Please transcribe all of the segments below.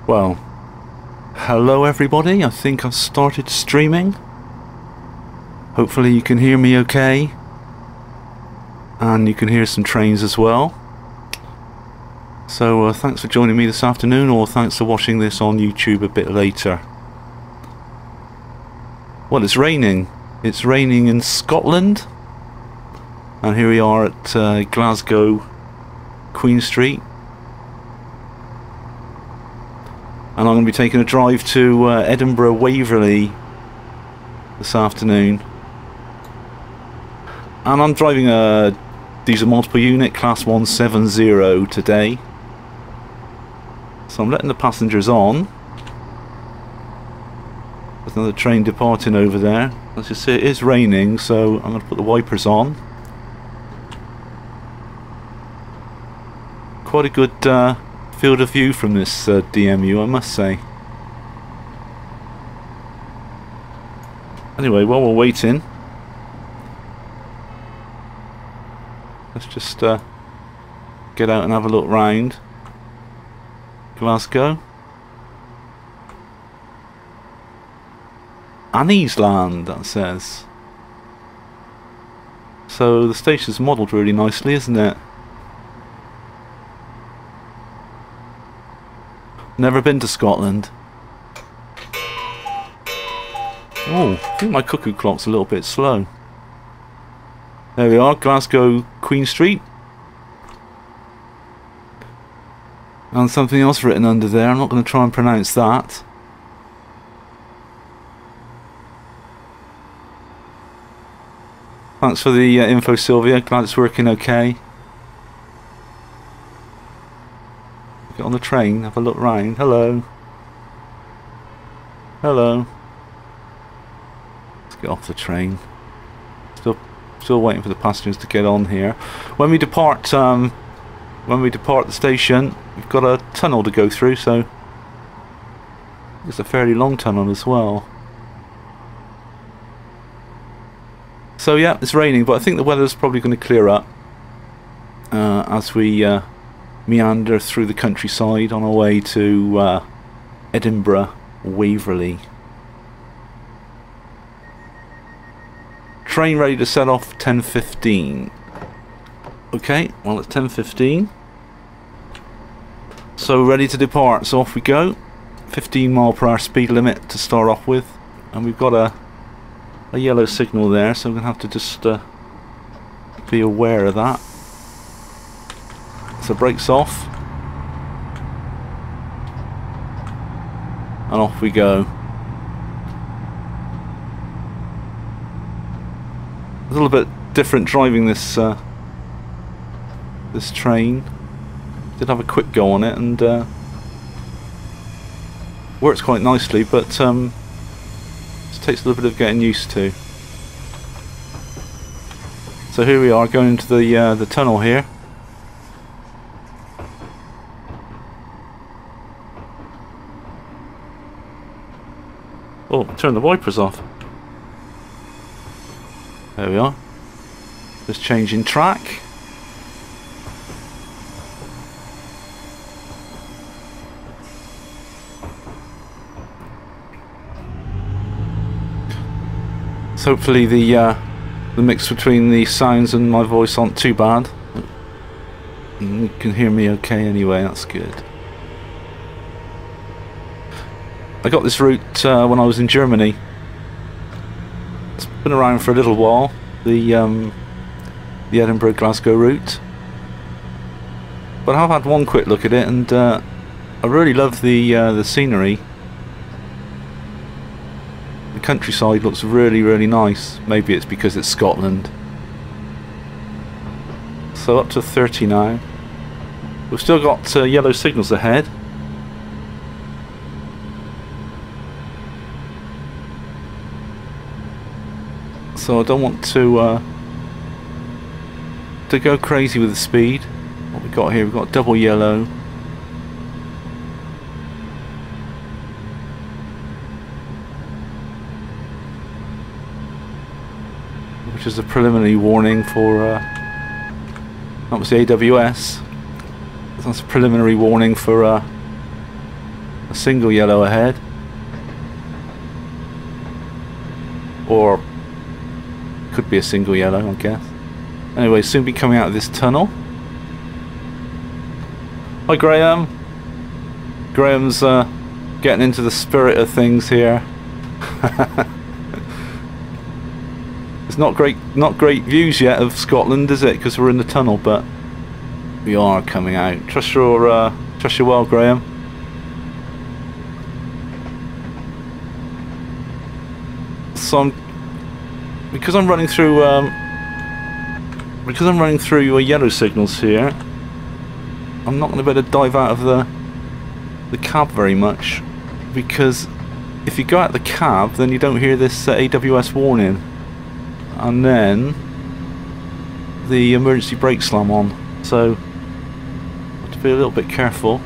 Well, hello everybody. I think I've started streaming. Hopefully you can hear me okay. And you can hear some trains as well. So thanks for joining me this afternoon, or thanks for watching this on YouTube a bit later. Well, it's raining. It's raining in Scotland. And here we are at Glasgow, Queen Street. And I'm going to be taking a drive to Edinburgh, Waverley this afternoon. And I'm driving a diesel multiple unit, Class 170 today. So I'm letting the passengers on. There's another train departing over there. As you see, it is raining, so I'm going to put the wipers on. Quite a good field of view from this DMU, I must say. Anyway, while we're waiting, let's just get out and have a look round Glasgow. Annie's Land, that says. So the station's modelled really nicely, isn't it? Never been to Scotland. Oh, I think my cuckoo clock's a little bit slow. There we are, Glasgow, Queen Street. And something else written under there, I'm not going to try and pronounce that. Thanks for the info, Sylvia, glad it's working okay. Get on the train, have a look round. Hello. Hello. Let's get off the train. Still waiting for the passengers to get on here. When we depart the station, we've got a tunnel to go through, so it's a fairly long tunnel as well. So yeah, it's raining, but I think the weather's probably going to clear up as we meander through the countryside on our way to Edinburgh, Waverley. Train ready to set off 10:15. Okay, well it's 10:15. So ready to depart, so off we go. 15 mph speed limit to start off with. And we've got a yellow signal there, so we're going to have to just be aware of that. So brakes off. And off we go. A little bit different driving this this train. Did have a quick go on it and works quite nicely, but just takes a little bit of getting used to. So here we are going into the tunnel here. Oh, turn the wipers off. There we are. Just changing track. So hopefully the mix between the sounds and my voice aren't too bad. You can hear me okay anyway, that's good. I got this route when I was in Germany. It's been around for a little while, the Edinburgh Glasgow route. But I've had one quick look at it, and I really love the scenery. The countryside looks really, really nice. Maybe it's because it's Scotland. So up to 30 now. We've still got yellow signals ahead. So I don't want to go crazy with the speed. What we got here, we've got double yellow. Which is a preliminary warning for that was the AWS. That's a preliminary warning for a a single yellow ahead. Or could be a single yellow, I guess. Anyway, soon be coming out of this tunnel. Hi Graham. Graham's getting into the spirit of things here. It's not great views yet of Scotland, is it? Because we're in the tunnel, but we are coming out. Trust your well, Graham. So because I'm running through yellow signals here, I'm not going to be able to dive out of the cab very much, because if you go out the cab then you don't hear this AWS warning, and then the emergency brake slam on, so I have to be a little bit careful.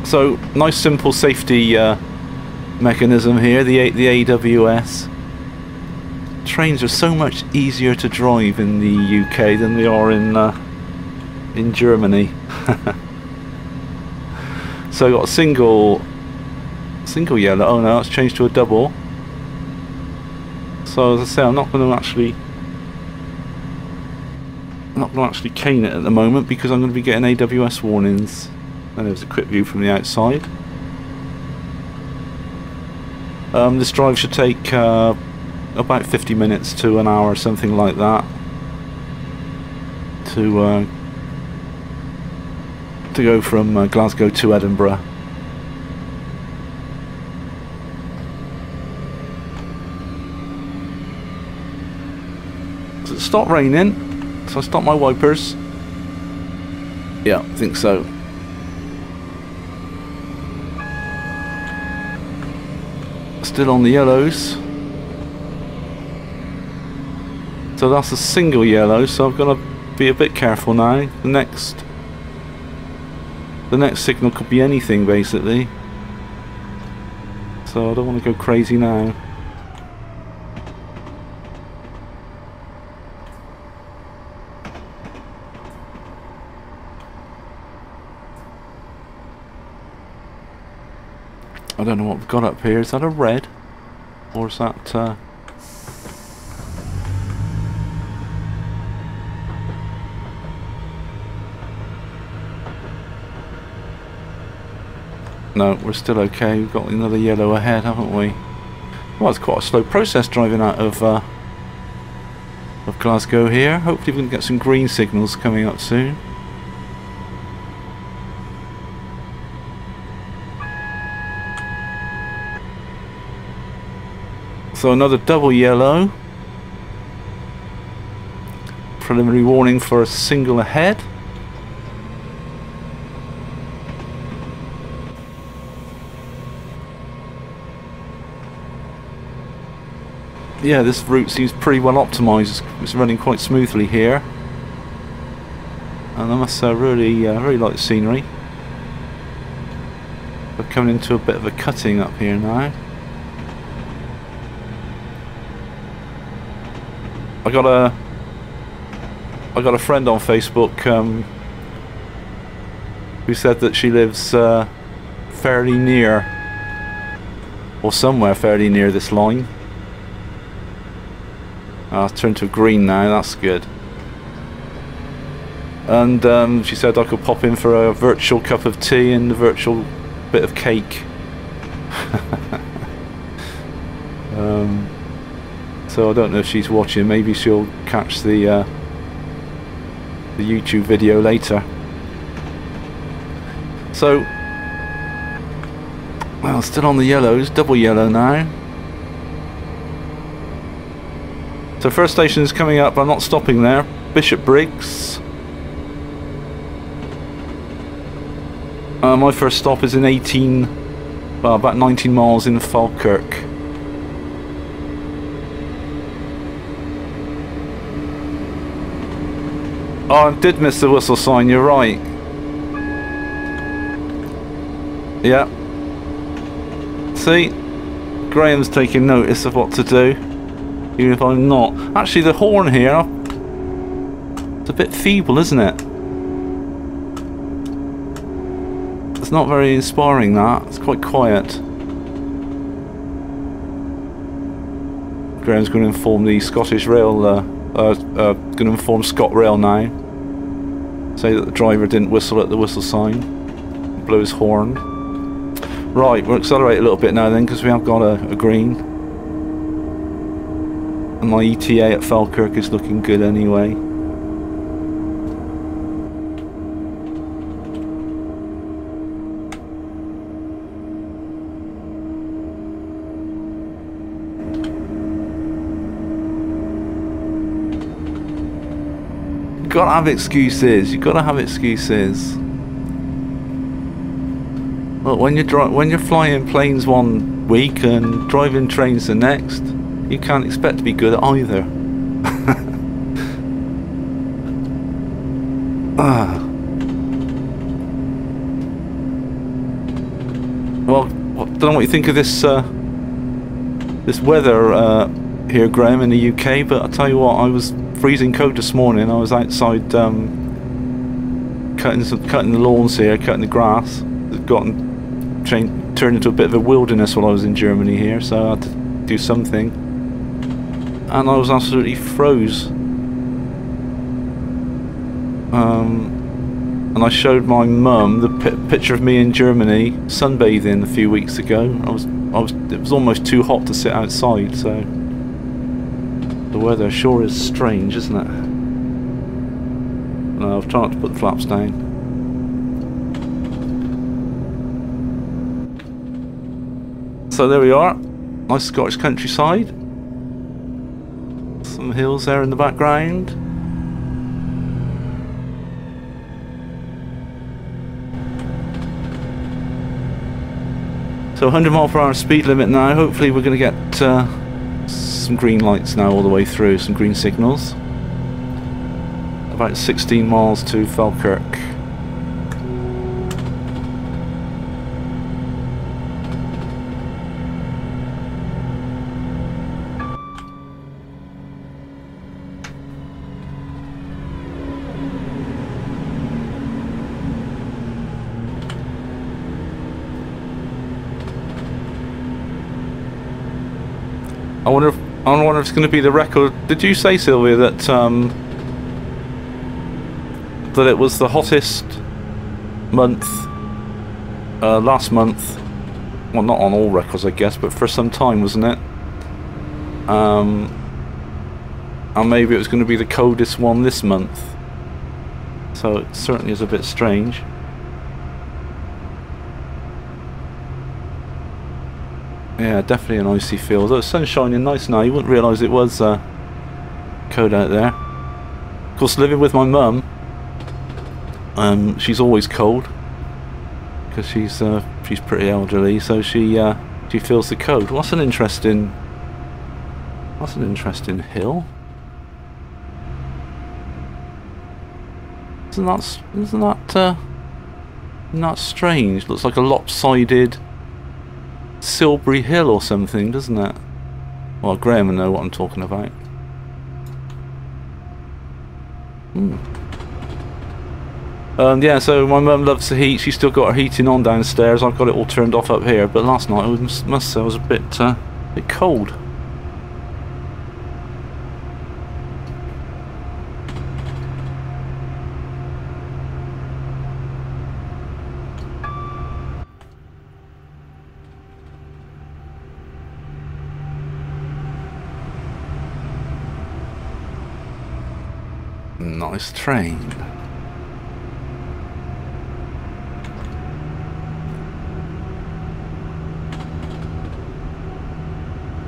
So nice simple safety mechanism here, the AWS. Trains are so much easier to drive in the UK than they are in Germany. So I got a single yellow. Oh no, it's changed to a double. So as I say, I'm not going to actually cane it at the moment, because I'm going to be getting AWS warnings. And there's a quick view from the outside. This drive should take about 50 minutes to an hour, something like that, to go from Glasgow to Edinburgh. So it stopped raining, so I stopped my wipers. Yeah, I think so. Still on the yellows. So that's a single yellow, so I've got to be a bit careful now. The next signal could be anything, basically. So I don't want to go crazy now. I don't know what we've got up here. Is that a red? Or is that... No, we're still okay. We've got another yellow ahead, haven't we? Well, it's quite a slow process driving out of Glasgow here. Hopefully we can get some green signals coming up soon. So another double yellow. Preliminary warning for a single ahead. Yeah, this route seems pretty well optimised. It's running quite smoothly here. And I must say, really like the scenery. We're coming into a bit of a cutting up here now. I got a friend on Facebook who said that she lives fairly near, or somewhere fairly near this line. I've turned to green now, that's good. And she said I could pop in for a virtual cup of tea and a virtual bit of cake. So I don't know if she's watching. Maybe she'll catch the YouTube video later. So, well, still on the yellows, double yellow now. So first station is coming up. I'm not stopping there. Bishop Briggs. My first stop is in about 19 miles in Falkirk. Oh, I did miss the whistle sign, you're right. Yeah. See? Graham's taking notice of what to do, even if I'm not. Actually, the horn here, it's a bit feeble, isn't it? It's not very inspiring, that. It's quite quiet. Graham's going to inform the Scottish Rail, going to inform ScotRail now. Say that the driver didn't whistle at the whistle sign. Blow his horn. Right, we'll accelerate a little bit now then, because we have got a green. And my ETA at Falkirk is looking good anyway. You've got to have excuses. You've got to have excuses. Look, when you're flying planes one week and driving trains the next, you can't expect to be good at either. Well, I don't know what you think of this this weather here, Graham, in the UK, but I'll tell you what, I was freezing cold this morning. I was outside cutting the lawns here, cutting the grass. It's turned into a bit of a wilderness while I was in Germany here, so I had to do something. And I was absolutely froze. And I showed my mum the picture of me in Germany sunbathing a few weeks ago. It was almost too hot to sit outside, so the weather sure is strange, isn't it? No, I've tried not to put the flaps down. So there we are, nice Scottish countryside. Some hills there in the background. So 100 mile per hour speed limit now. Hopefully we're going to get some green lights now all the way through, some green signals. About 16 miles to Falkirk. I wonder if it's going to be the record. Did you say, Sylvia, that that it was the hottest month last month? Well, not on all records, I guess, but for some time, wasn't it? And maybe it was going to be the coldest one this month. So it certainly is a bit strange. Yeah, definitely an icy feel. Although the sun's shining nice now, you wouldn't realise it was cold out there. Of course, living with my mum, she's always cold because she's pretty elderly, so she feels the cold. What's an interesting hill? Isn't that strange? Looks like a lopsided Silbury Hill or something, doesn't it? Well, Graham will know what I'm talking about. Yeah, so my mum loves the heat. She's still got her heating on downstairs. I've got it all turned off up here. But last night I must say I was a bit cold. Nice train.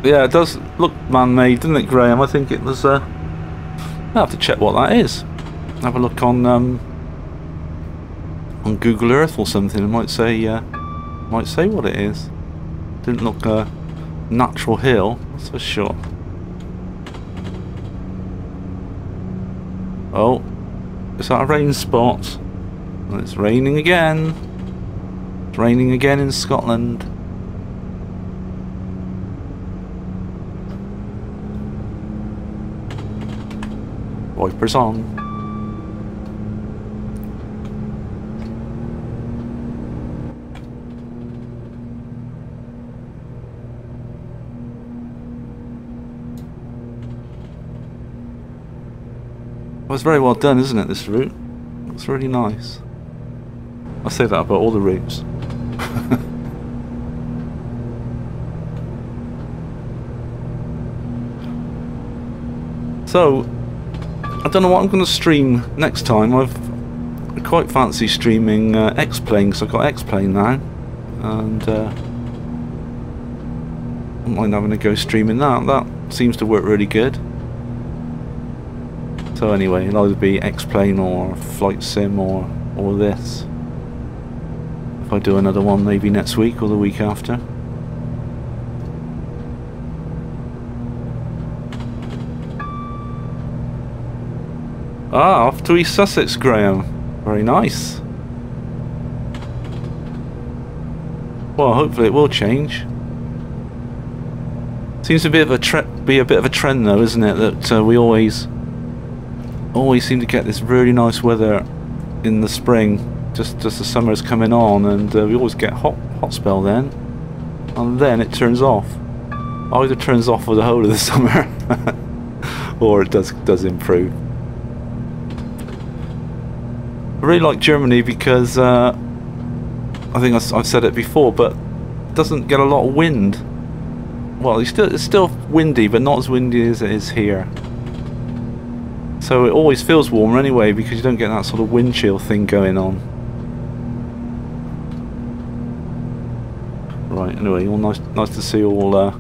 Yeah, it does look man-made, doesn't it, Graham? I think it was. I'll have to check what that is. Have a look on Google Earth or something. It might say what it is. Didn't look a natural hill, that's for sure. Oh, is that a rain spot? Well, it's raining again. It's raining again in Scotland. Wipers on. Well, it's very well done, isn't it, this route? It's really nice. I say that about all the routes. So, I don't know what I'm going to stream next time. I quite fancy streaming X-Plane, because I've got X-Plane now. And I don't mind having a go streaming that. That seems to work really good. So anyway, it'll either be X-Plane or Flight Sim or this. If I do another one maybe next week or the week after. Ah, off to East Sussex, Graham. Very nice. Well, hopefully it will change. Seems to be a bit of a trend, though, isn't it? That we always seem to get this really nice weather in the spring, just as the summer's coming on, and we always get hot spell then, and then it turns off. Either turns off for the whole of the summer, or it does improve. I really like Germany because I think I've said it before, but it doesn't get a lot of wind. Well, it's still windy, but not as windy as it is here. So it always feels warmer anyway, because you don't get that sort of wind chill thing going on. Right. Anyway, all nice to see all.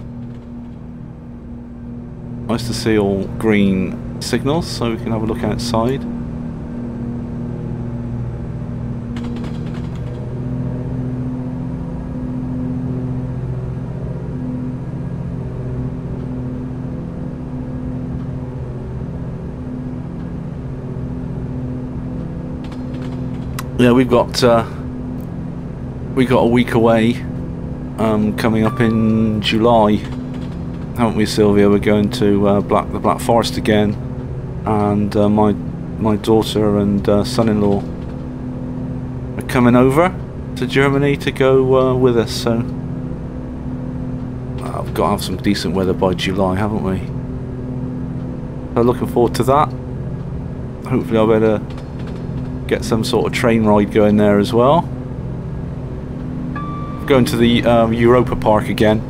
Nice to see all green signals, so we can have a look outside. Yeah, we've got a week away, coming up in July, haven't we, Sylvia? We're going to the Black Forest again, and my daughter and son-in-law are coming over to Germany to go with us. So I've got to have some decent weather by July, haven't we? So looking forward to that. Hopefully I'll better get some sort of train ride going there as well. Going to the Europa Park again,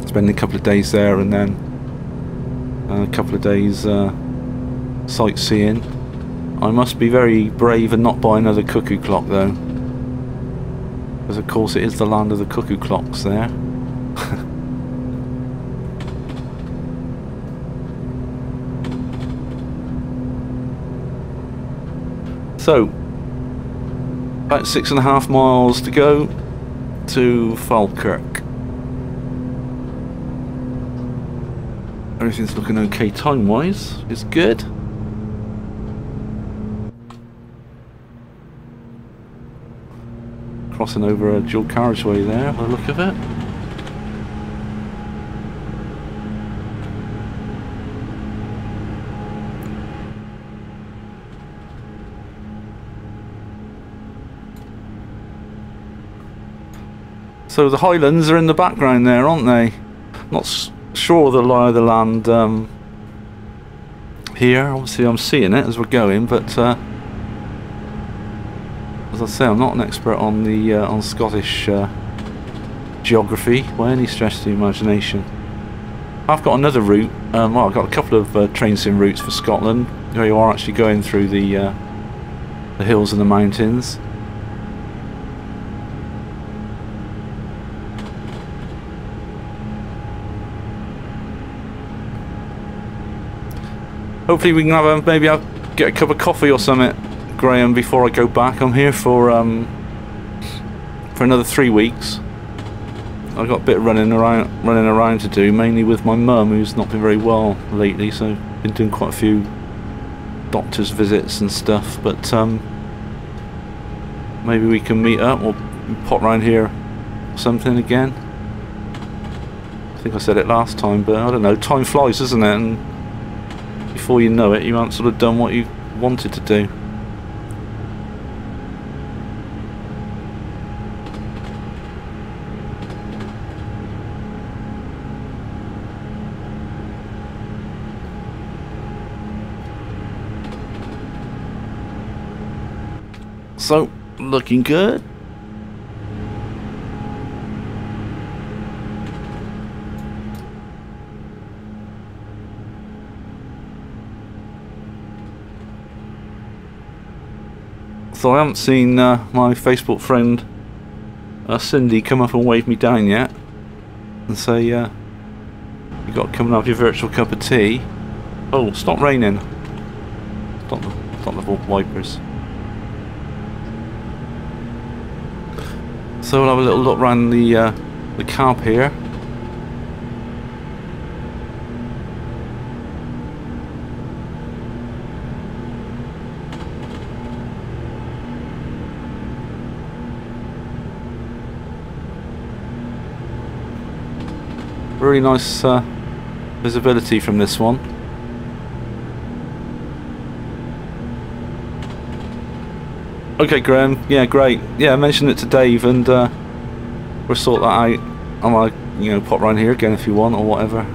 spending a couple of days there, and then a couple of days sightseeing. I must be very brave and not buy another cuckoo clock though, because of course it is the land of the cuckoo clocks there. So, about 6.5 miles to go to Falkirk. Everything's looking okay time-wise. It's good. Crossing over a dual carriageway there, by the look of it. So the Highlands are in the background there, aren't they? Not sure of the lie of the land here. Obviously I'm seeing it as we're going, but as I say, I'm not an expert on the on Scottish geography by any stretch of the imagination. I've got another route. Well, I've got a couple of train sim routes for Scotland where you are actually going through the hills and the mountains. Hopefully we can have maybe I'll get a cup of coffee or something, Graham, before I go back. I'm here for another 3 weeks. I've got a bit of running around to do, mainly with my mum, who's not been very well lately, so I've been doing quite a few doctor's visits and stuff. But maybe we can meet up or pop round here or something again. I think I said it last time, but I don't know, time flies, doesn't it? And before you know it, you haven't sort of done what you wanted to do. So, looking good. So I haven't seen my Facebook friend Cindy come up and wave me down yet and say, you got to come and have your virtual cup of tea. Oh, stop raining. Stop the wipers. So we'll have a little look around the cab here. Really nice visibility from this one. Okay, Graham. Yeah, great. Yeah, I mentioned it to Dave, and we'll sort that out. I might, pop around here again if you want, or whatever.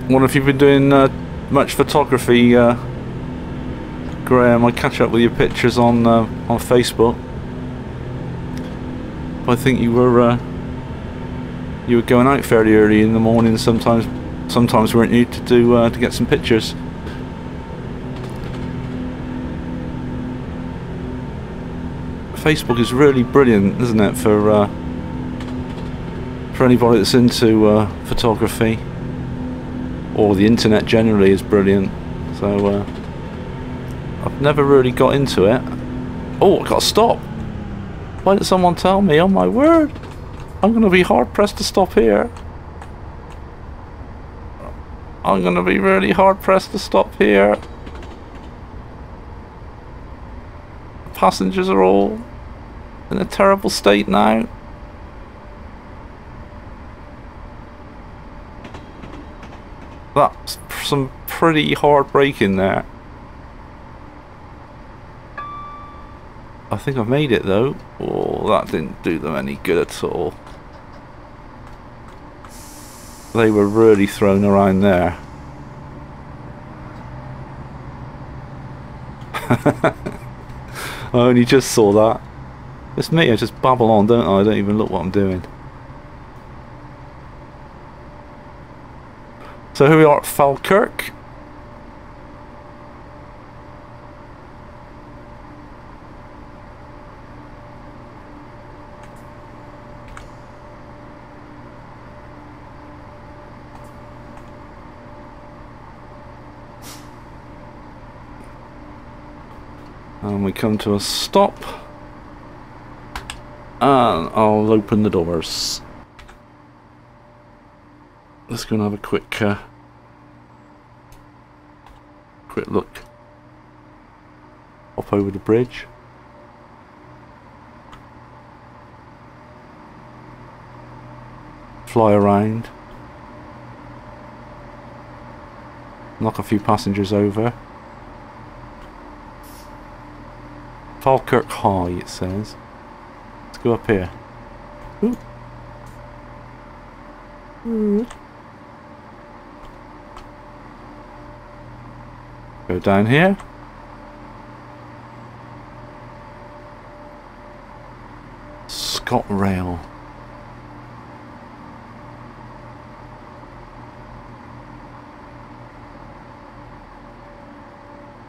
Wonder if you've been doing much photography, Graham. I catch up with your pictures on Facebook. I think you were going out fairly early in the morning. Sometimes weren't you, to get some pictures? Facebook is really brilliant, isn't it, for anybody that's into photography, or the internet generally is brilliant. So I've never really got into it. Oh, I got to stop. Why did someone tell me? Oh my word! I'm going to be hard pressed to stop here. I'm going to be really hard pressed to stop here. Passengers are all in a terrible state now. That's some pretty hard braking there. I think I've made it though. Oh, that didn't do them any good at all. They were really thrown around there. I only just saw that. It's me, I just babble on, don't I? I don't even look what I'm doing. So here we are at Falkirk. And we come to a stop, and I'll open the doors. Let's go and have a quick look. Hop over the bridge. Fly around. Knock a few passengers over. Falkirk High, it says. Let's go up here. Ooh. Ooh. Go down here. ScotRail.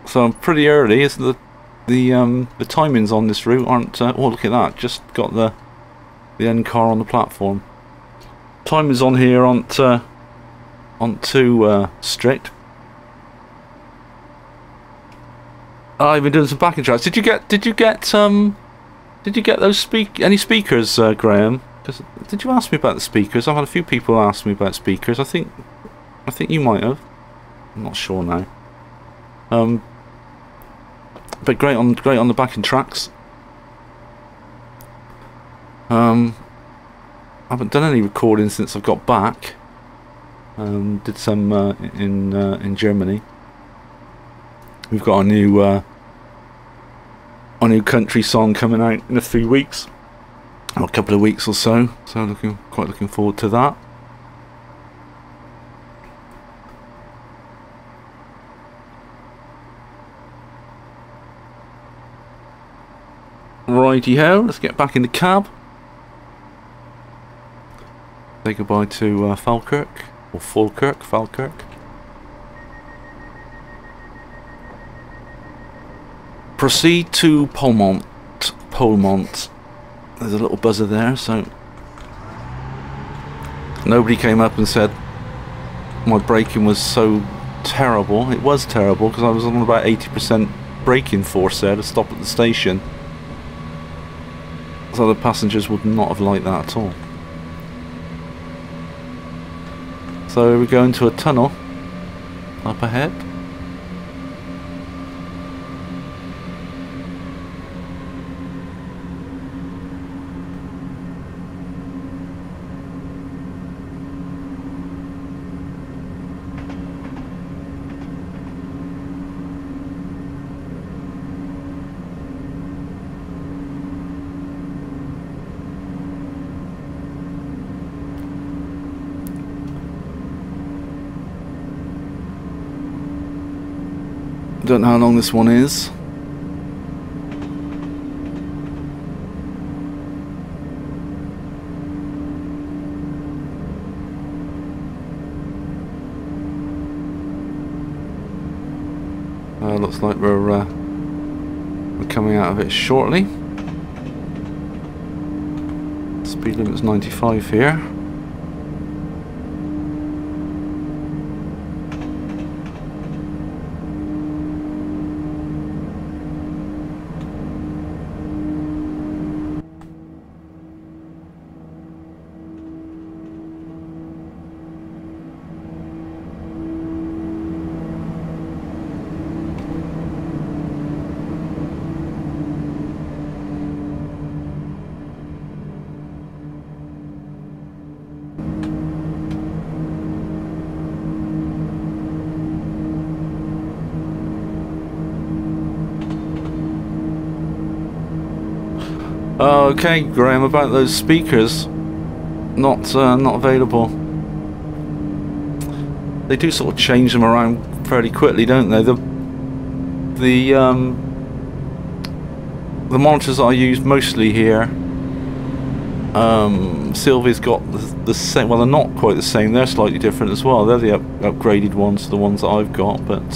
So I'm pretty early. Is the timings on this route aren't. Oh, look at that! Just got the end car on the platform. Timings on here aren't too strict. I've been doing some backing tracks. Did you get those any speakers, Graham? Did you ask me about the speakers? I've had a few people ask me about speakers. I think you might have. I'm not sure now. But great on the backing tracks. I haven't done any recording since I've got back. Did some in Germany. We've got a new country song coming out in a few weeks. a couple of weeks or so. So quite looking forward to that. Righty-ho, let's get back in the cab. Say goodbye to Falkirk, or Falkirk. Proceed to Polmont. There's a little buzzer there, so nobody came up and said my braking was so terrible. It was terrible because I was on about 80% braking force there to stop at the station. So the passengers would not have liked that at all. So we go into a tunnel up ahead. Don't know how long this one is. Looks like we're coming out of it shortly. Speed limit's 95 here. Okay, Graham, about those speakers, not available. They do sort of change them around fairly quickly, don't they? The monitors I use mostly here, Sylvia's got the same. Well, they're not quite the same. They're slightly different as well. They're the upgraded ones, the ones that I've got. But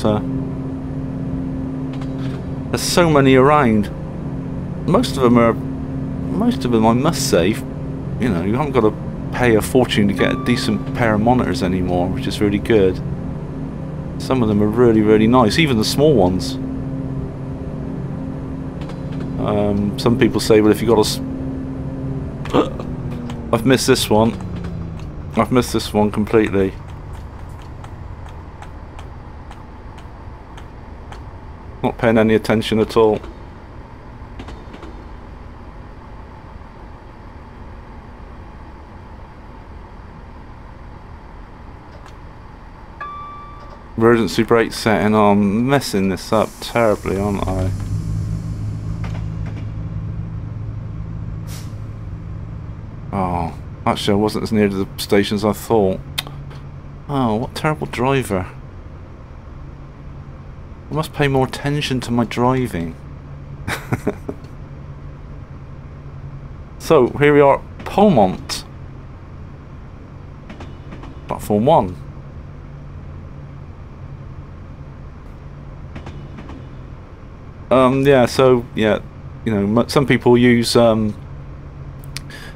there's so many around. Most of them, I must say, you know, you haven't got to pay a fortune to get a decent pair of monitors anymore, which is really good. Some of them are really, really nice, even the small ones. Some people say, well, if you got a... I've missed this one. I've missed this one completely. Not paying any attention at all. Emergency brake setting. Oh, I'm messing this up terribly, aren't I? Oh, actually I wasn't as near to the station as I thought. Oh, what terrible driver. I must pay more attention to my driving. So, here we are at Polmont. Platform 1. Yeah, so, yeah, you know, some people use, if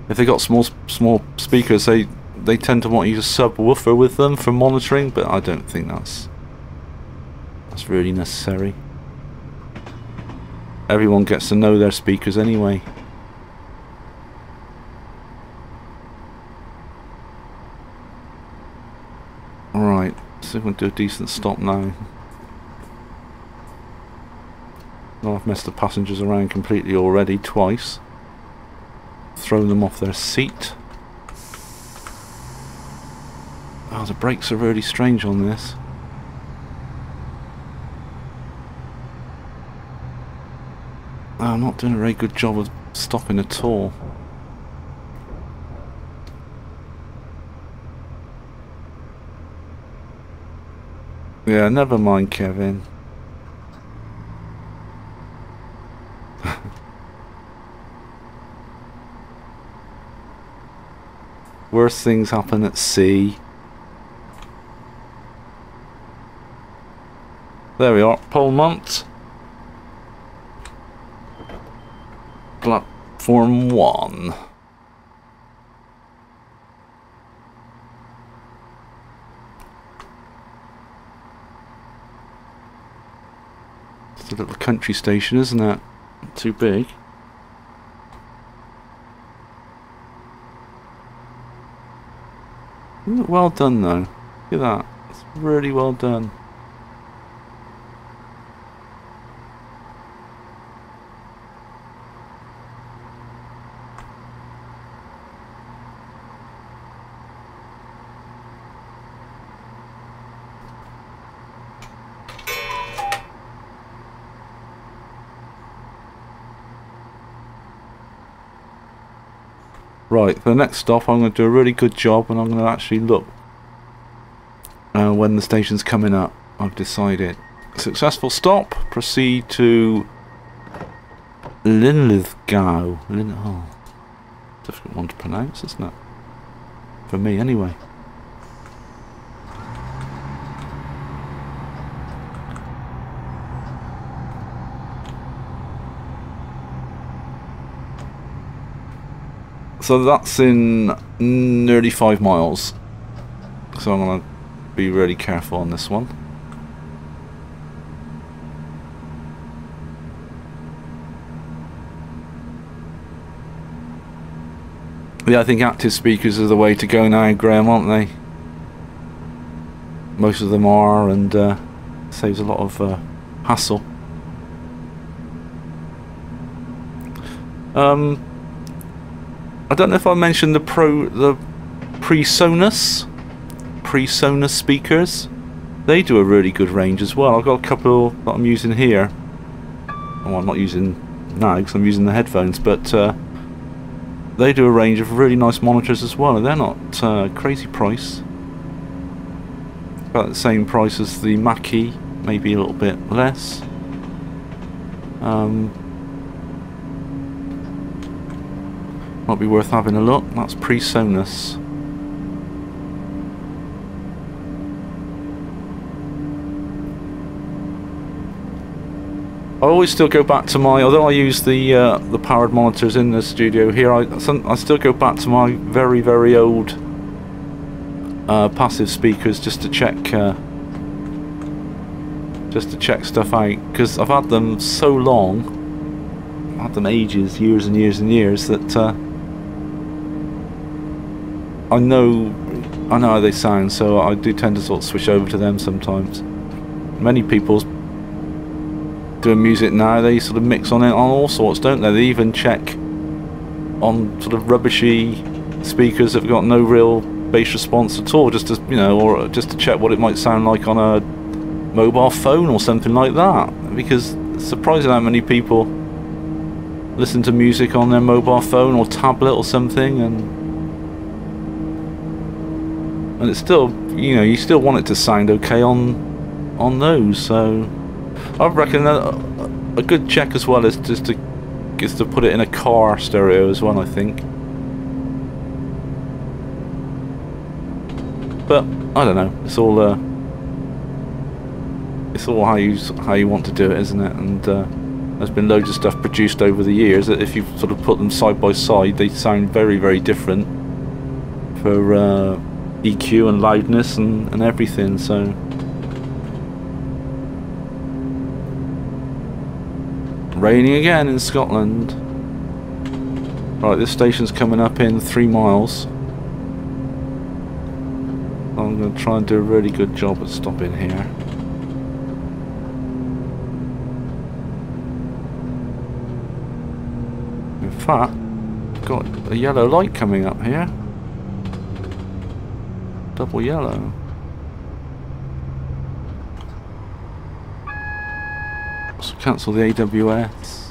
they got small speakers, they tend to want to use a subwoofer with them for monitoring, but I don't think that's really necessary. Everyone gets to know their speakers anyway. Alright, so we're going to do a decent stop now. Well, I've messed the passengers around completely already, twice. Thrown them off their seat. Oh, the brakes are really strange on this. Oh, I'm not doing a very good job of stopping at all. Yeah, never mind, Kevin. Worst things happen at sea. There we are, Polmont. Platform 1. It's a little country station, isn't it? Not too big. Well done though. Look at that. It's really well done. Right, for the next stop I'm going to do a really good job and I'm going to actually look when the station's coming up. I've decided. Successful stop. Proceed to Linlithgow. Oh, difficult one to pronounce, isn't it? For me, anyway. So that's in nearly 5 miles. So I'm going to be really careful on this one. Yeah, I think active speakers are the way to go now, Graham, aren't they? Most of them are, and saves a lot of hassle. I don't know if I mentioned the PreSonus speakers. They do a really good range as well. I've got a couple that I'm using here. Well, I'm not using now because I'm using the headphones, but they do a range of really nice monitors as well, and they're not crazy price. About the same price as the Mackie, maybe a little bit less. Might be worth having a look. That's PreSonus. I always still go back to my, although I use the powered monitors in the studio here, I still go back to my very old passive speakers just to check stuff out, because I've had them so long, I've had them ages, years and years and years, that I know how they sound, so I do tend to sort of switch over to them sometimes. Many people doing music now, they sort of mix on it on all sorts, don't they? They even check on sort of rubbishy speakers that have got no real bass response at all, just to, you know, or just to check what it might sound like on a mobile phone or something like that. Because it's surprising how many people listen to music on their mobile phone or tablet or something, and it's still, you know, you still want it to sound okay on those. So I reckon that a good check as well is just to put it in a car stereo as well, I think. But I don't know. It's all how you want to do it, isn't it? And there's been loads of stuff produced over the years that if you sort of put them side by side, they sound very different for EQ and loudness and everything. So. Raining again in Scotland. Right, this station's coming up in 3 miles. I'm going to try and do a really good job at stopping here. In fact, I've got a yellow light coming up here. Double yellow. So cancel the AWS.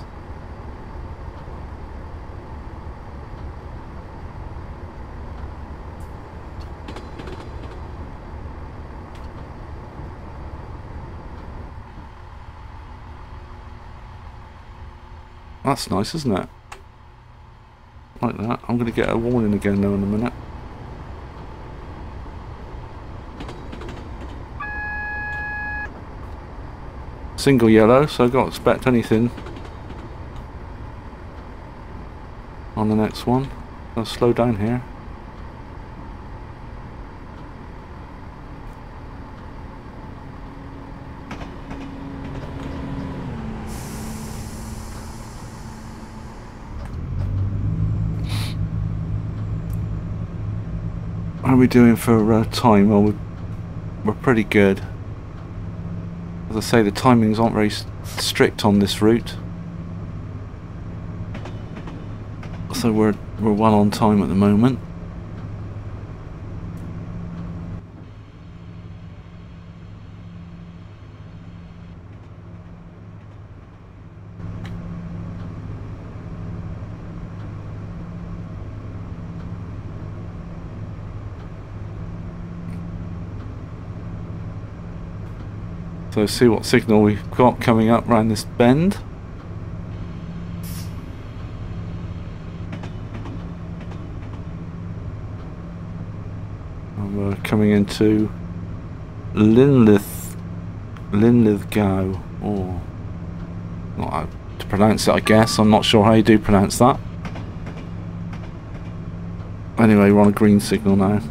That's nice, isn't it? Like that. I'm going to get a warning again though in a minute. Single yellow, so I can't expect anything on the next one. I'll slow down here. How are we doing for time? Well, we're pretty good. As I say, the timings aren't very strict on this route, so we're well on time at the moment. So see what signal we've got coming up around this bend. And we're coming into Linlithgow, or not how to pronounce it, I guess. I'm not sure how you do pronounce that. Anyway, we're on a green signal now.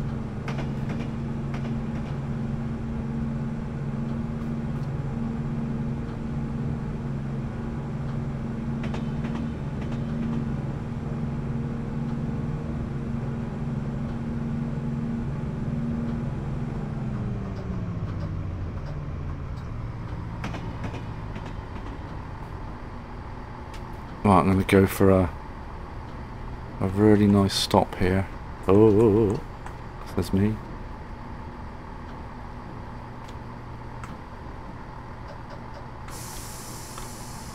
Right, I'm going to go for a really nice stop here. Oh, that's me.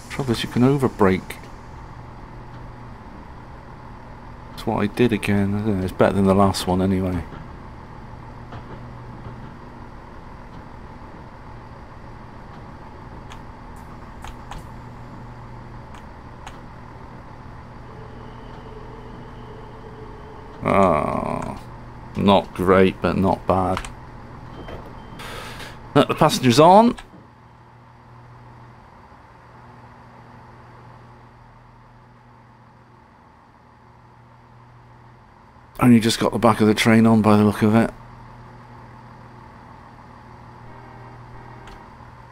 Trouble is, you can overbrake. That's what I did again. I don't know, it's better than the last one anyway. Oh, not great, but not bad. Let the passengers on. Only just got the back of the train on by the look of it.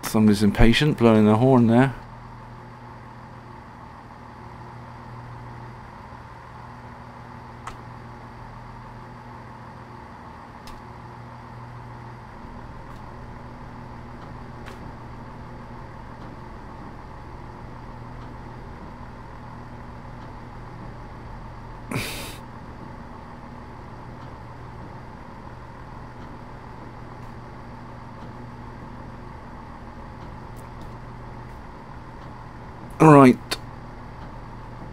Somebody's impatient, blowing their horn there. Right,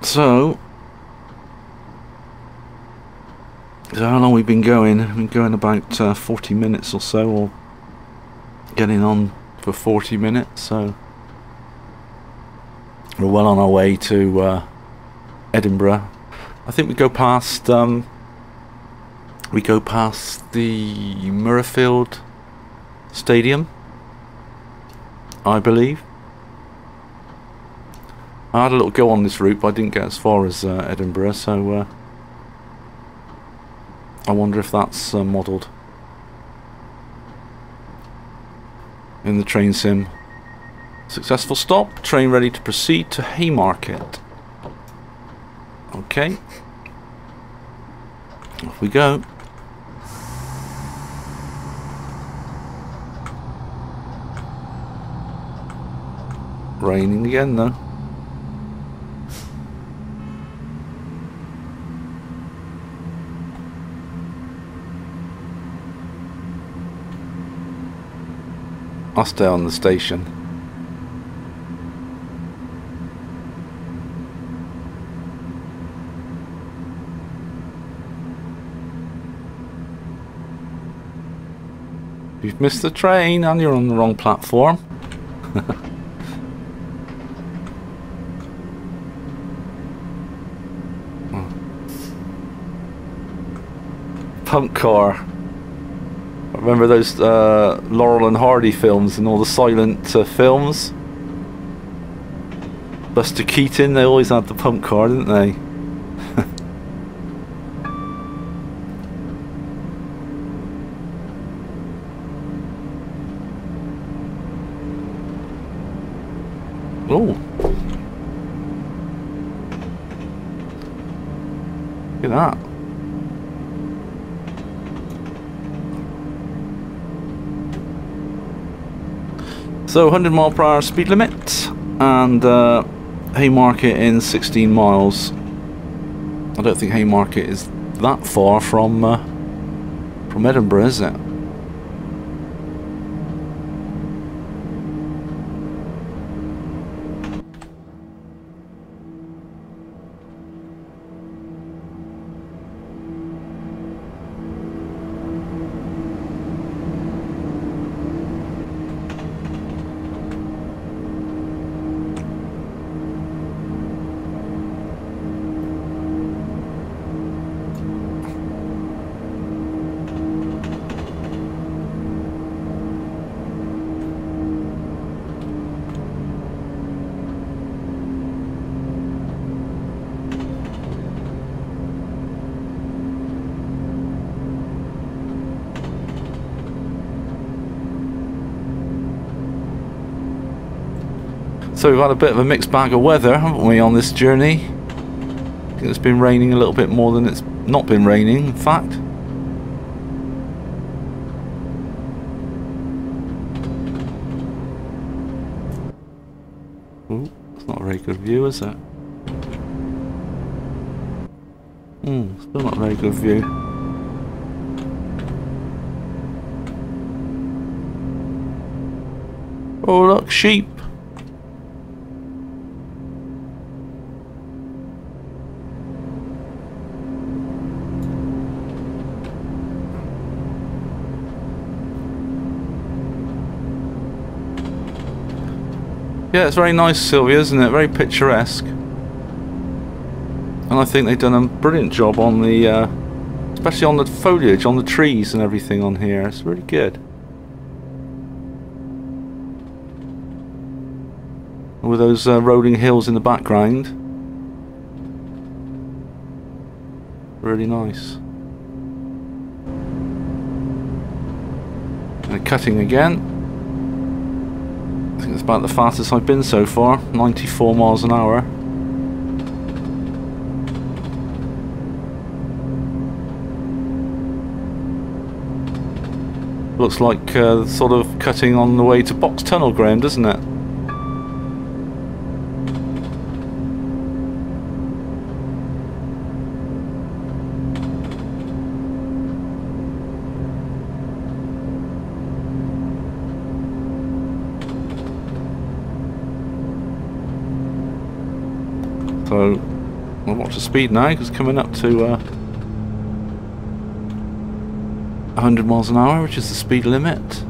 so how long we've been going? We've been going about 40 minutes or so, or getting on for 40 minutes, so we're well on our way to Edinburgh. I think we go past the Murrayfield Stadium, I believe. I had a little go on this route, but I didn't get as far as Edinburgh, so I wonder if that's modelled in the train sim. Successful stop, train ready to proceed to Haymarket. Okay, off we go. Raining again though. I'll stay on the station. You've missed the train and you're on the wrong platform. pump car. I remember those Laurel and Hardy films and all the silent films. Buster Keaton, they always had the pump car, didn't they? Oh. Look at that. So 100 mile per hour speed limit and Haymarket in 16 miles. I don't think Haymarket is that far from Edinburgh, is it? So we've had a bit of a mixed bag of weather, haven't we, on this journey? I think it's been raining a little bit more than it's not been raining, in fact. Ooh, it's not a very good view, is it? Still not a very good view. Oh look, sheep! Yeah, it's very nice, Sylvia, isn't it? Very picturesque. And I think they've done a brilliant job on the, especially on the foliage, on the trees and everything on here. It's really good. With those rolling hills in the background. Really nice. And cutting again. I think it's about the fastest I've been so far, 94 miles an hour. Looks like sort of cutting on the way to Box Tunnel, Graham, doesn't it? So, I'll watch the speed now, because it's coming up to 100 miles an hour, which is the speed limit.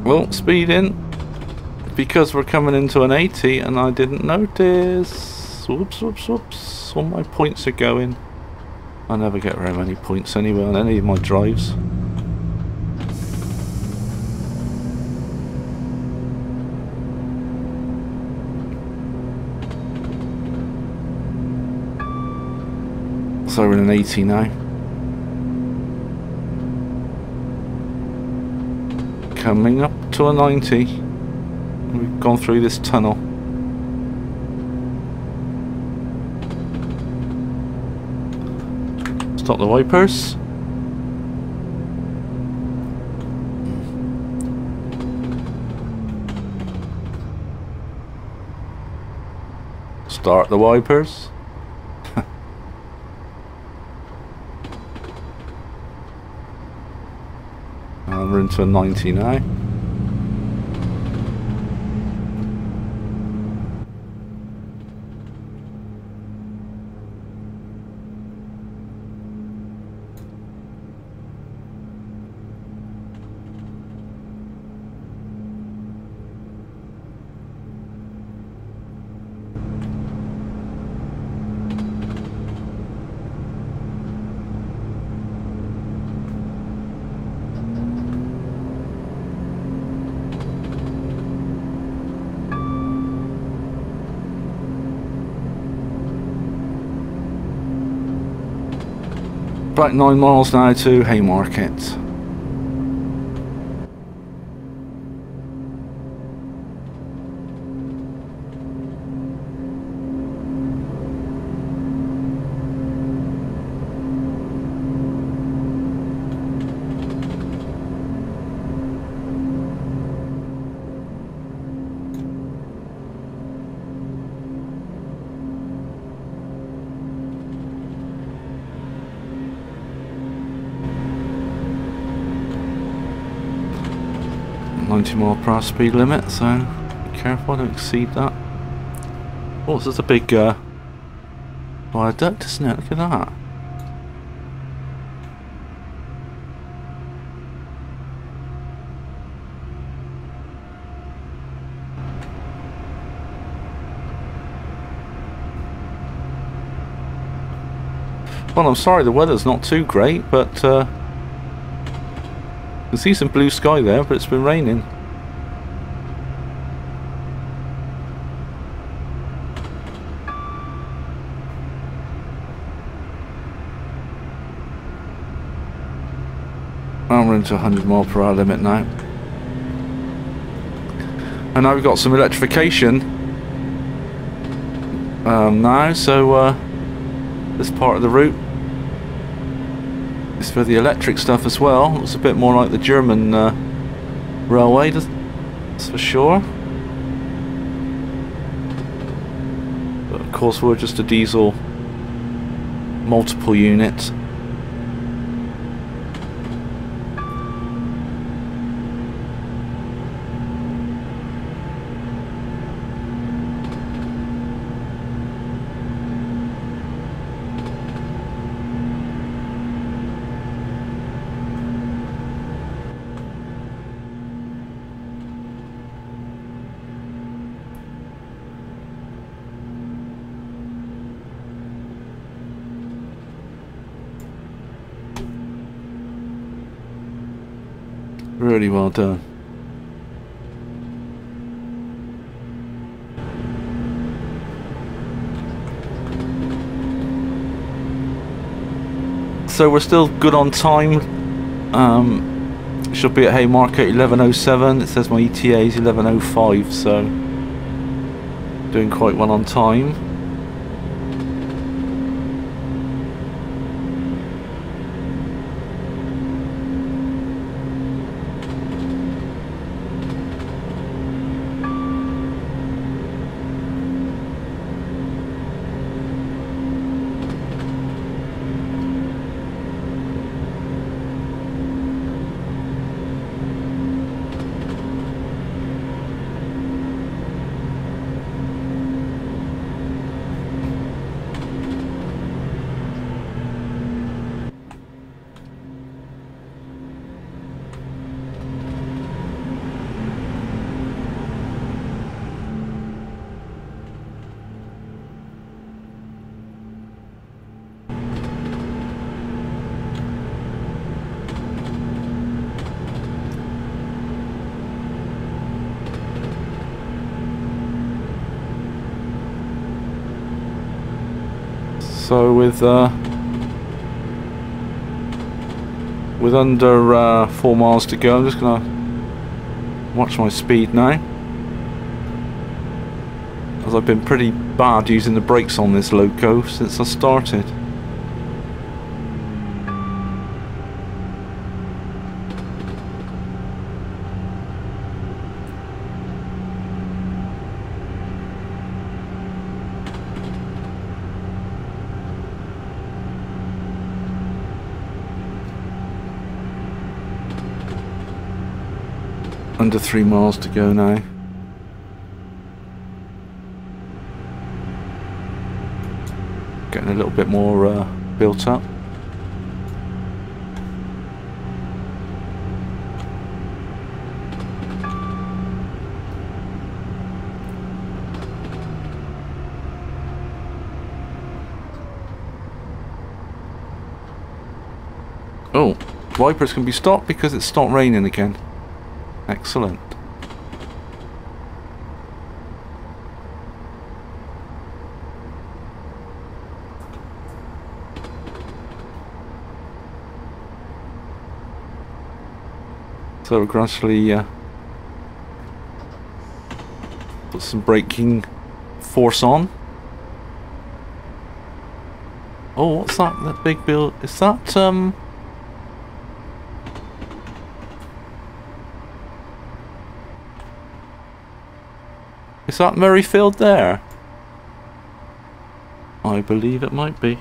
Well, speed in, because we're coming into an 80 and I didn't notice. Whoops, whoops, whoops. All my points are going. I never get very many points anyway on any of my drives. So we're in an 80 now. Coming up to a 90. We've gone through this tunnel. Stop the wipers. Start the wipers. And we're into a 90 now. about 9 miles now to Haymarket. mph speed limit, so be careful, don't exceed that. Oh, this is a big viaduct, isn't it? Look at that. Well, I'm sorry the weather's not too great, but you can see some blue sky there, but it's been raining. And we're into 100 mph limit now. And now we've got some electrification now, so this part of the route is for the electric stuff as well. Looks a bit more like the German railway, that's for sure. But of course we're just a diesel multiple unit. Really well done. So we're still good on time. Should be at Haymarket 11:07. It says my ETA is 11:05, so doing quite well on time. So with under 4 miles to go, I'm just gonna watch my speed now, as I've been pretty bad using the brakes on this loco since I started. Under 3 miles to go now. Getting a little bit more built up. Oh, wipers can be stopped because it's stopped raining again. Excellent. So we'll gradually put some braking force on. Oh, what's that? That big build? Is that is that Murrayfield there? I believe it might be.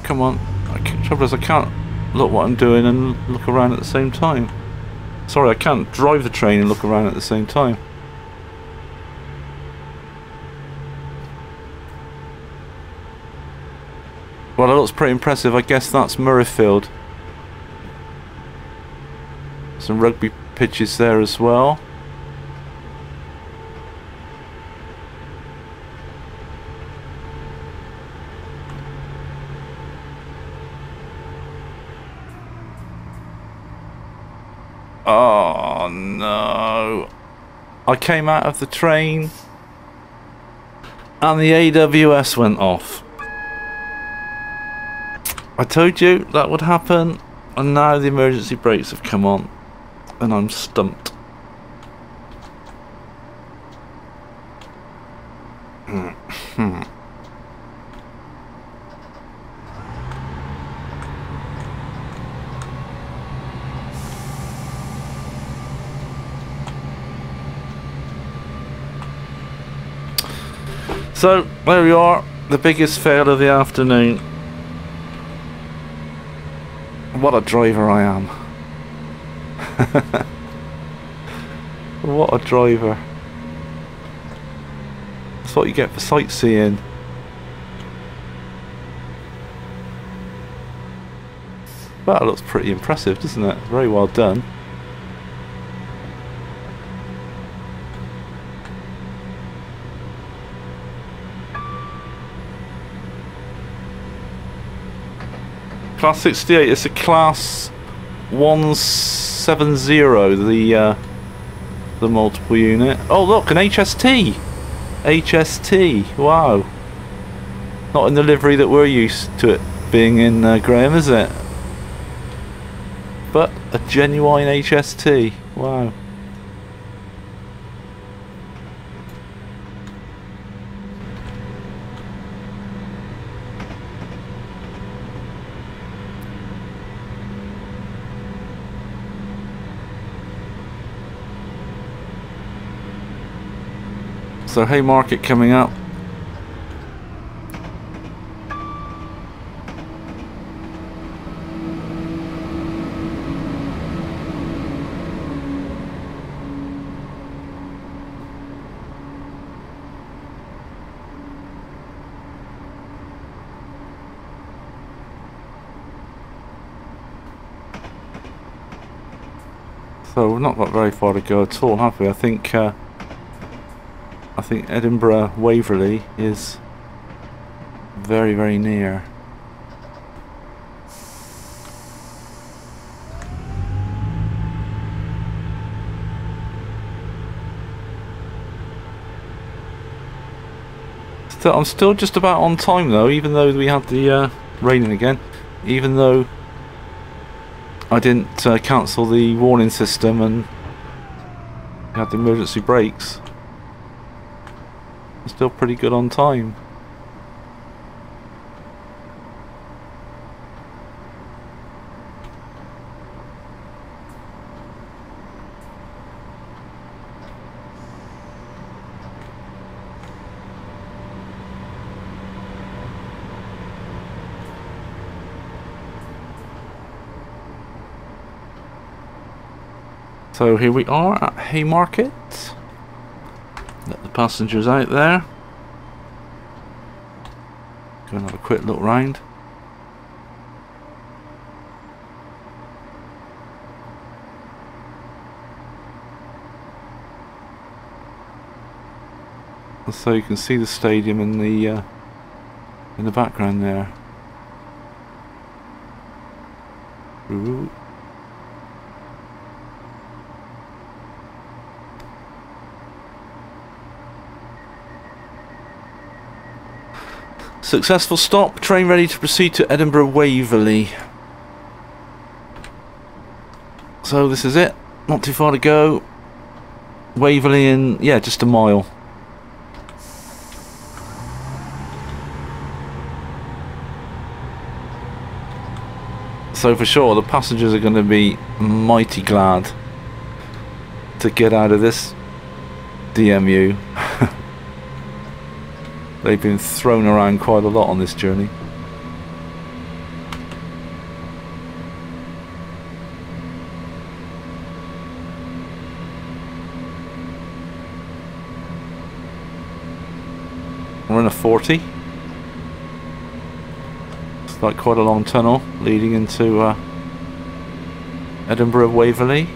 Come on. Trouble is I can't look what I'm doing and look around at the same time. Sorry, I can't drive the train and look around at the same time. Well, it looks pretty impressive. I guess that's Murrayfield. Some rugby pitches there as well. Oh no. I came out of the train and the AWS went off. I told you that would happen, and now the emergency brakes have come on and I'm stumped. So, there we are, the biggest fail of the afternoon. What a driver I am. What a driver. That's what you get for sightseeing. That looks pretty impressive, doesn't it? Very well done. Class 68, it's a class 170, the multiple unit. Oh look, an HST! HST, wow. Not in the livery that we're used to it being in, Graham, is it? But a genuine HST, wow. So Haymarket coming up. So we've not got very far to go at all, have we? I think Edinburgh Waverley is very, very near. So I'm still just about on time though, even though we had the raining again, even though I didn't cancel the warning system and had the emergency brakes. I'm still pretty good on time. So here we are at Haymarket. Let the passengers out there. Go and have a quick look round. So you can see the stadium in the background there. Ooh. Successful stop, train ready to proceed to Edinburgh Waverley. So this is it. Not too far to go. Waverley in, yeah, just a mile. So for sure, the passengers are going to be mighty glad to get out of this DMU. They've been thrown around quite a lot on this journey. We're in a 40. It's like quite a long tunnel leading into Edinburgh Waverley.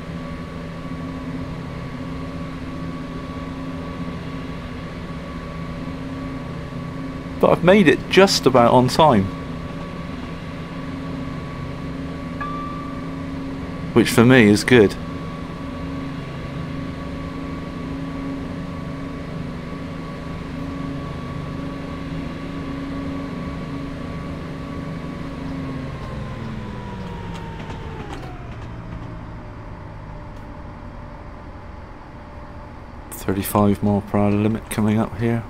But I've made it just about on time, which for me is good. .35 mph limit coming up here.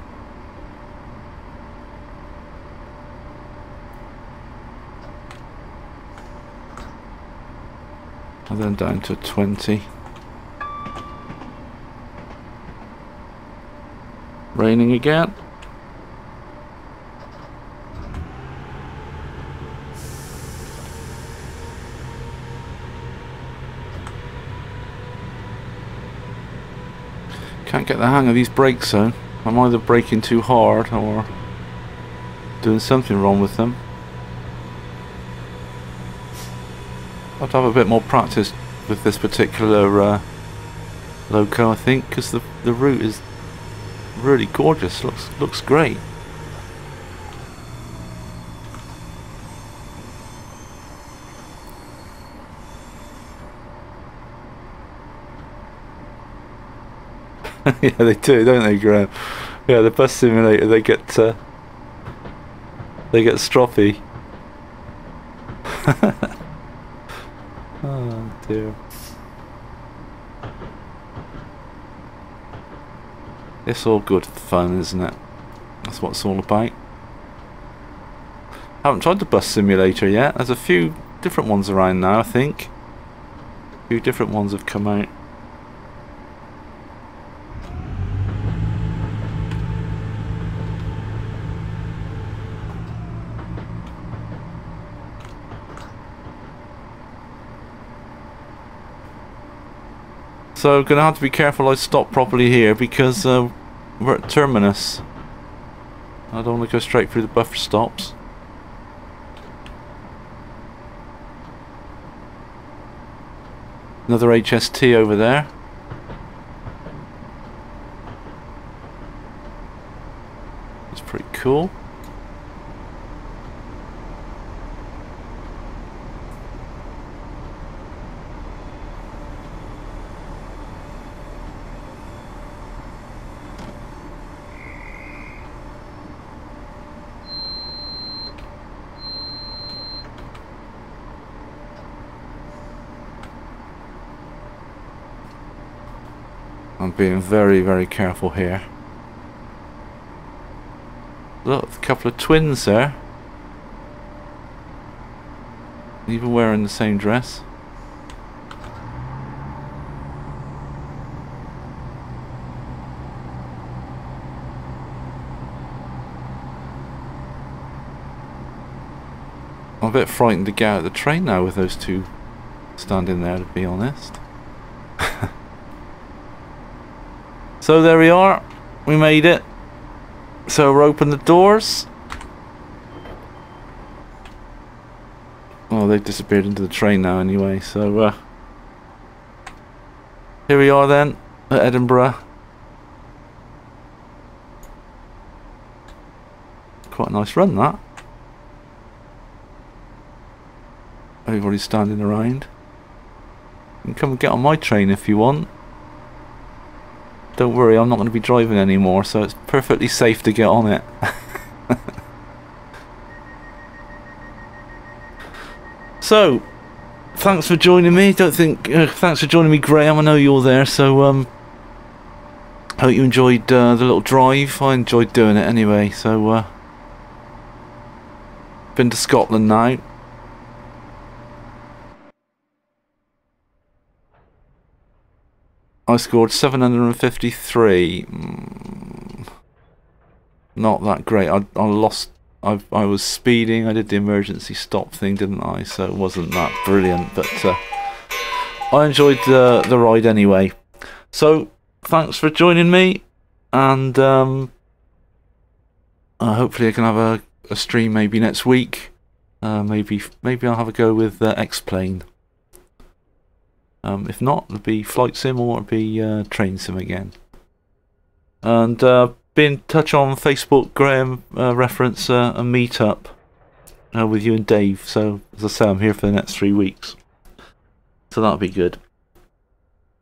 And then down to 20. Raining again. Can't get the hang of these brakes though. I'm either braking too hard or doing something wrong with them. I'll have to have a bit more practice with this particular loco, I think, because the route is really gorgeous. Looks great. Yeah, they do, don't they, Graham? Yeah, the bus simulator, they get stroppy. Oh dear. It's all good fun, isn't it? That's what it's all about. Haven't tried the bus simulator yet. There's a few different ones around now, I think. A few different ones have come out. So I'm going to have to be careful I stop properly here because we're at terminus. I don't want to go straight through the buffer stops. Another HST over there. It's pretty cool. I'm being very, very careful here. Look, a couple of twins there. Even wearing the same dress. I'm a bit frightened to get out of the train now with those two standing there, to be honest. So there we are, we made it. So we're open the doors. Oh, they've disappeared into the train now anyway, so here we are then, at Edinburgh. Quite a nice run, that. Everybody's standing around. You can come and get on my train if you want. Don't worry, I'm not going to be driving anymore, so it's perfectly safe to get on it. So, thanks for joining me. Thanks for joining me, Graham. I know you're there, so hope you enjoyed the little drive. I enjoyed doing it anyway. So been to Scotland now. I scored 753. Not that great. I lost. I was speeding. I did the emergency stop thing, didn't I? So it wasn't that brilliant, but I enjoyed the ride anyway. So thanks for joining me, and hopefully I can have a stream maybe next week. Maybe I'll have a go with X-Plane. If not, it'll be Flight Sim or it'll be Train Sim again. And be in touch on Facebook, Graham. Reference a meet-up with you and Dave. So as I say, I'm here for the next 3 weeks, so that'll be good.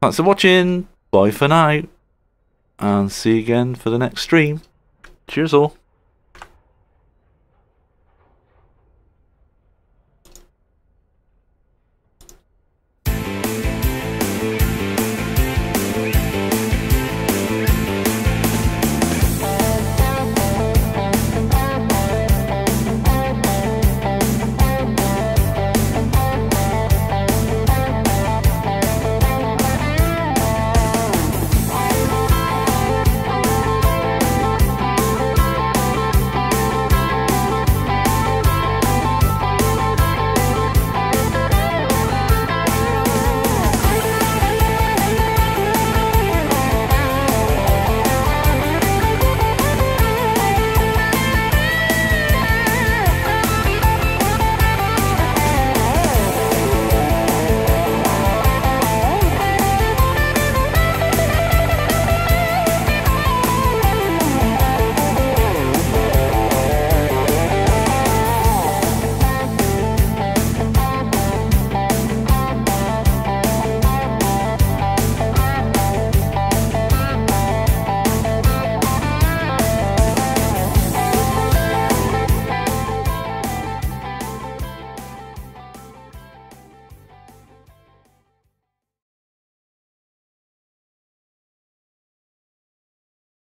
Thanks for watching. Bye for now, and see you again for the next stream. Cheers all.